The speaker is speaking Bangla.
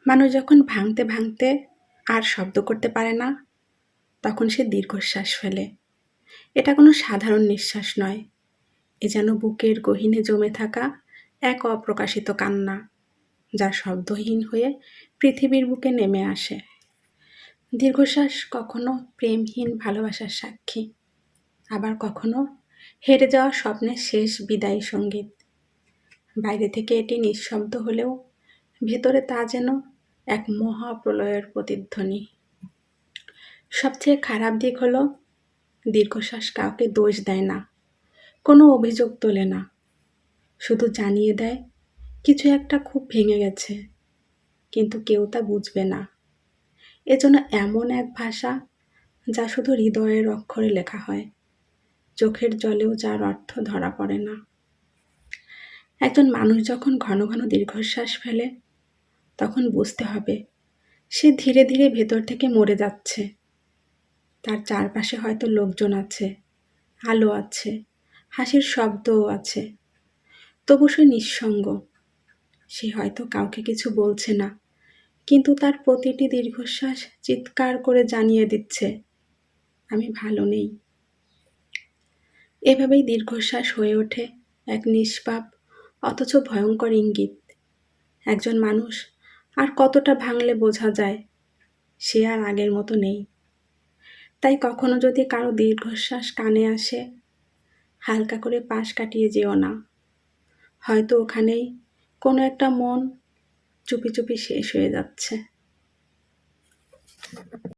মানুষ যখন ভাঙতে ভাঙতে আর শব্দ করতে পারে না, তখন সে দীর্ঘশ্বাস ফেলে। এটা কোনো সাধারণ নিঃশ্বাস নয়, এ যেন বুকের গহীনে জমে থাকা এক অপ্রকাশিত কান্না, যা শব্দহীন হয়ে পৃথিবীর বুকে নেমে আসে। দীর্ঘশ্বাস কখনো প্রেমহীন ভালোবাসার সাক্ষী, আবার কখনো হেরে যাওয়া স্বপ্নের শেষ বিদায়ী সঙ্গীত। বাইরে থেকে এটি নিঃশব্দ হলেও ভেতরে তা যেন এক মহাপ্রলয়ের প্রতিধ্বনি। সবচেয়ে খারাপ দিক হলো দীর্ঘশ্বাস কাউকে দোষ দেয় না, কোনো অভিযোগ তোলে না, শুধু জানিয়ে দেয় কিছু একটা খুব ভেঙে গেছে, কিন্তু কেউ তা বুঝবে না। এজন্য এমন এক ভাষা যা শুধু হৃদয়ের অক্ষরে লেখা হয়, চোখের জলেও যার অর্থ ধরা পড়ে না। একজন মানুষ যখন ঘন ঘন দীর্ঘশ্বাস ফেলে, তখন বুঝতে হবে সে ধীরে ধীরে ভেতর থেকে মরে যাচ্ছে। তার চারপাশে হয়তো লোকজন আছে, আলো আছে, হাসির শব্দও আছে, তবু সে নিঃসঙ্গ। সে হয়তো কাউকে কিছু বলছে না, কিন্তু তার প্রতিটি দীর্ঘশ্বাস চিৎকার করে জানিয়ে দিচ্ছে, আমি ভালো নেই। এভাবেই দীর্ঘশ্বাস হয়ে ওঠে এক নিষ্পাপ অথচ ভয়ঙ্কর ইঙ্গিত। একজন মানুষ আর কতটা ভাঙলে বোঝা যায় সে আর আগের মতো নেই। তাই কখনো যদি কারো দীর্ঘশ্বাস কানে আসে, হালকা করে পাশ কাটিয়ে যেও না। হয়তো ওখানেই কোনো একটা মন চুপি চুপি শেষ হয়ে যাচ্ছে।